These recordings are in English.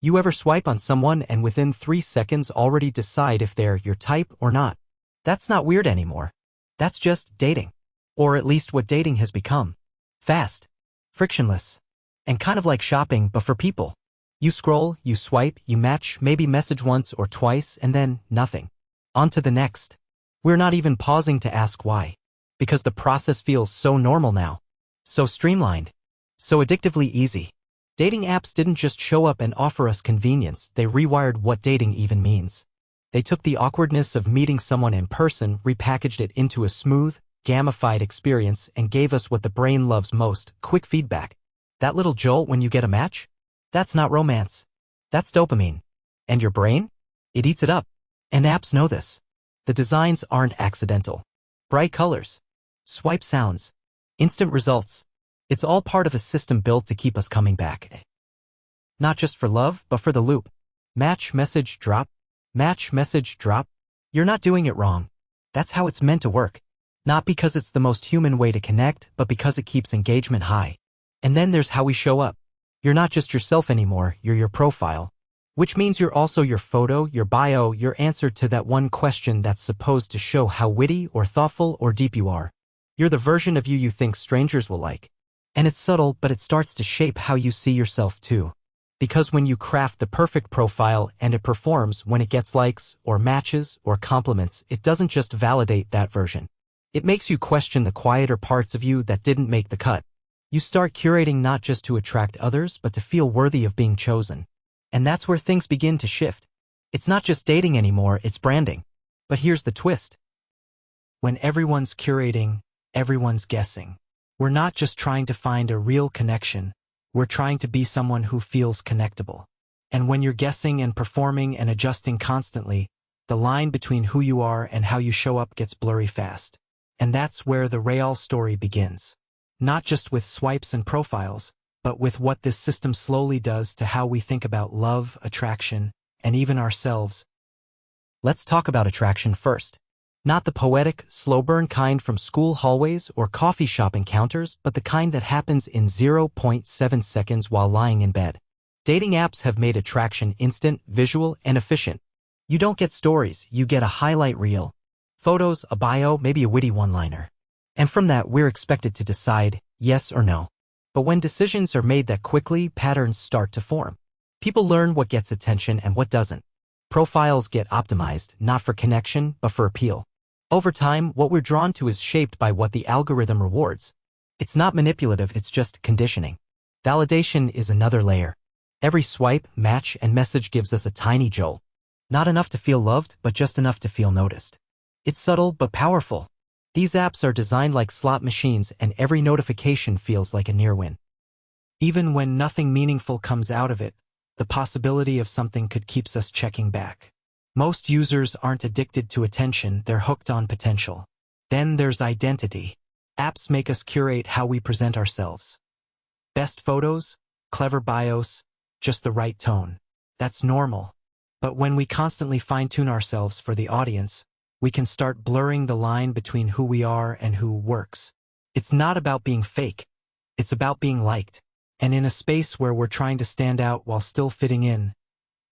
You ever swipe on someone and within 3 seconds already decide if they're your type or not? That's not weird anymore. That's just dating. Or at least what dating has become. Fast, frictionless, and kind of like shopping but for people. You scroll, you swipe, you match, maybe message once or twice, and then nothing. On to the next. We're not even pausing to ask why. Because the process feels so normal now. So streamlined. So addictively easy. Dating apps didn't just show up and offer us convenience, they rewired what dating even means. They took the awkwardness of meeting someone in person, repackaged it into a smooth, gamified experience, and gave us what the brain loves most, quick feedback. That little jolt when you get a match? That's not romance. That's dopamine. And your brain? It eats it up. And apps know this. The designs aren't accidental. Bright colors. Swipe sounds. Instant results. It's all part of a system built to keep us coming back. Not just for love, but for the loop. Match, message, drop. Match, message, drop. You're not doing it wrong. That's how it's meant to work. Not because it's the most human way to connect, but because it keeps engagement high. And then there's how we show up. You're not just yourself anymore, you're your profile. Which means you're also your photo, your bio, your answer to that one question that's supposed to show how witty or thoughtful or deep you are. You're the version of you think strangers will like. And it's subtle, but it starts to shape how you see yourself too. Because when you craft the perfect profile and it performs when it gets likes or matches or compliments, it doesn't just validate that version. It makes you question the quieter parts of you that didn't make the cut. You start curating not just to attract others, but to feel worthy of being chosen. And that's where things begin to shift. It's not just dating anymore, it's branding. But here's the twist. When everyone's curating, everyone's guessing. We're not just trying to find a real connection, we're trying to be someone who feels connectable. And when you're guessing and performing and adjusting constantly, the line between who you are and how you show up gets blurry fast. And that's where the real story begins. Not just with swipes and profiles, but with what this system slowly does to how we think about love, attraction, and even ourselves. Let's talk about attraction first. Not the poetic, slow-burn kind from school hallways or coffee shop encounters, but the kind that happens in 0.7 seconds while lying in bed. Dating apps have made attraction instant, visual, and efficient. You don't get stories, you get a highlight reel. Photos, a bio, maybe a witty one-liner. And from that, we're expected to decide yes or no. But when decisions are made that quickly, patterns start to form. People learn what gets attention and what doesn't. Profiles get optimized, not for connection, but for appeal. Over time, what we're drawn to is shaped by what the algorithm rewards. It's not manipulative, it's just conditioning. Validation is another layer. Every swipe, match, and message gives us a tiny jolt. Not enough to feel loved, but just enough to feel noticed. It's subtle, but powerful. These apps are designed like slot machines, and every notification feels like a near win. Even when nothing meaningful comes out of it, the possibility of something good keeps us checking back. Most users aren't addicted to attention, they're hooked on potential. Then there's identity. Apps make us curate how we present ourselves. Best photos, clever bios, just the right tone. That's normal. But when we constantly fine-tune ourselves for the audience, we can start blurring the line between who we are and who works. It's not about being fake. It's about being liked. And in a space where we're trying to stand out while still fitting in,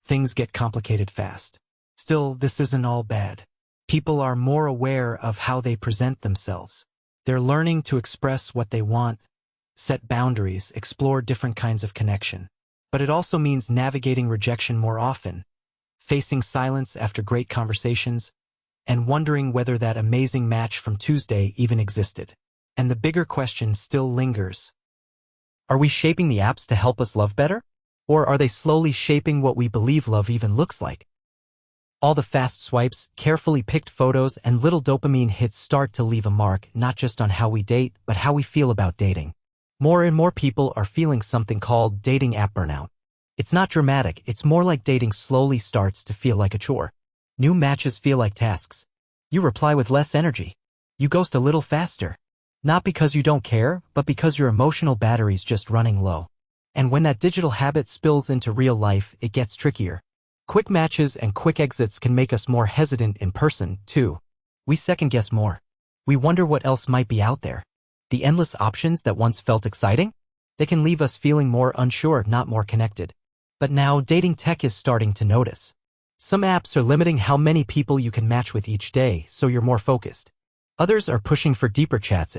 things get complicated fast. Still, this isn't all bad. People are more aware of how they present themselves. They're learning to express what they want, set boundaries, explore different kinds of connection. But it also means navigating rejection more often, facing silence after great conversations, and wondering whether that amazing match from Tuesday even existed. And the bigger question still lingers. Are we shaping the apps to help us love better? Or are they slowly shaping what we believe love even looks like? All the fast swipes, carefully picked photos, and little dopamine hits start to leave a mark, not just on how we date, but how we feel about dating. More and more people are feeling something called dating app burnout. It's not dramatic, it's more like dating slowly starts to feel like a chore. New matches feel like tasks. You reply with less energy. You ghost a little faster. Not because you don't care, but because your emotional battery's just running low. And when that digital habit spills into real life, it gets trickier. Quick matches and quick exits can make us more hesitant in person, too. We second-guess more. We wonder what else might be out there. The endless options that once felt exciting? They can leave us feeling more unsure, not more connected. But now dating tech is starting to notice. Some apps are limiting how many people you can match with each day, so you're more focused. Others are pushing for deeper chats.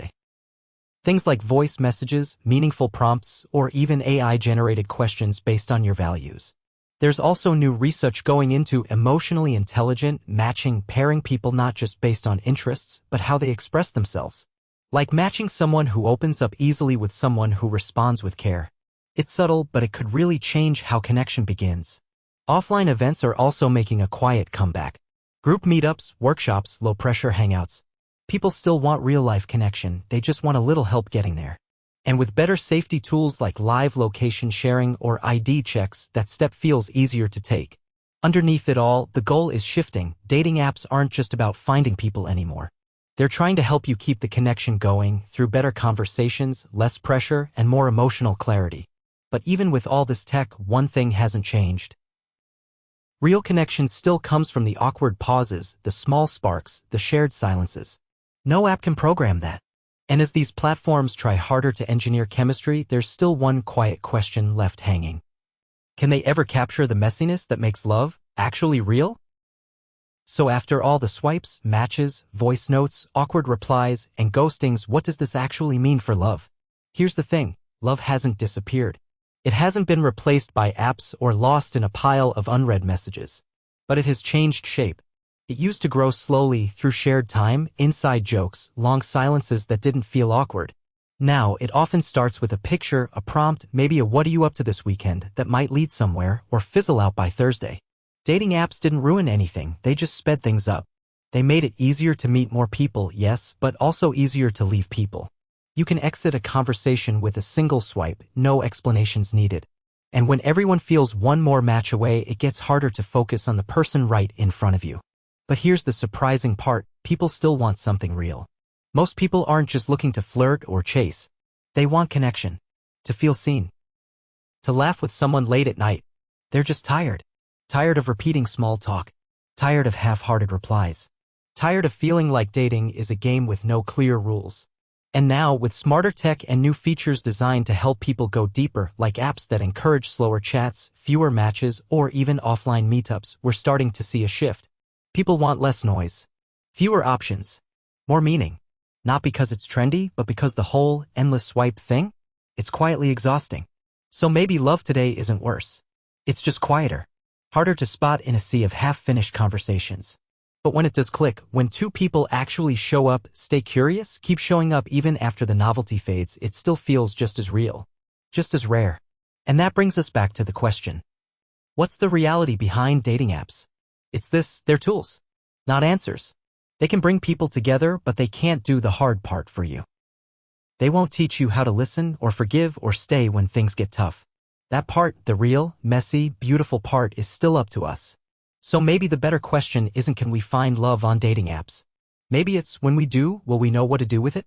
Things like voice messages, meaningful prompts, or even AI-generated questions based on your values. There's also new research going into emotionally intelligent matching, pairing people not just based on interests, but how they express themselves. Like matching someone who opens up easily with someone who responds with care. It's subtle, but it could really change how connection begins. Offline events are also making a quiet comeback. Group meetups, workshops, low-pressure hangouts. People still want real-life connection, they just want a little help getting there. And with better safety tools like live location sharing or ID checks, that step feels easier to take. Underneath it all, the goal is shifting. Dating apps aren't just about finding people anymore. They're trying to help you keep the connection going through better conversations, less pressure, and more emotional clarity. But even with all this tech, one thing hasn't changed. Real connection still comes from the awkward pauses, the small sparks, the shared silences. No app can program that. And as these platforms try harder to engineer chemistry, there's still one quiet question left hanging. Can they ever capture the messiness that makes love actually real? So after all the swipes, matches, voice notes, awkward replies, and ghostings, what does this actually mean for love? Here's the thing, love hasn't disappeared. It hasn't been replaced by apps or lost in a pile of unread messages. But it has changed shape. It used to grow slowly through shared time, inside jokes, long silences that didn't feel awkward. Now, it often starts with a picture, a prompt, maybe a "what are you up to this weekend" that might lead somewhere or fizzle out by Thursday. Dating apps didn't ruin anything, they just sped things up. They made it easier to meet more people, yes, but also easier to leave people. You can exit a conversation with a single swipe, no explanations needed. And when everyone feels one more match away, it gets harder to focus on the person right in front of you. But here's the surprising part, people still want something real. Most people aren't just looking to flirt or chase. They want connection. To feel seen. To laugh with someone late at night. They're just tired. Tired of repeating small talk. Tired of half-hearted replies. Tired of feeling like dating is a game with no clear rules. And now, with smarter tech and new features designed to help people go deeper, like apps that encourage slower chats, fewer matches, or even offline meetups, we're starting to see a shift. People want less noise. Fewer options. More meaning. Not because it's trendy, but because the whole endless swipe thing? It's quietly exhausting. So maybe love today isn't worse. It's just quieter. Harder to spot in a sea of half-finished conversations. But when it does click, when two people actually show up, stay curious, keep showing up even after the novelty fades, it still feels just as real. Just as rare. And that brings us back to the question. What's the reality behind dating apps? It's this, they're tools. Not answers. They can bring people together, but they can't do the hard part for you. They won't teach you how to listen or forgive or stay when things get tough. That part, the real, messy, beautiful part, is still up to us. So maybe the better question isn't can we find love on dating apps? Maybe it's when we do, will we know what to do with it?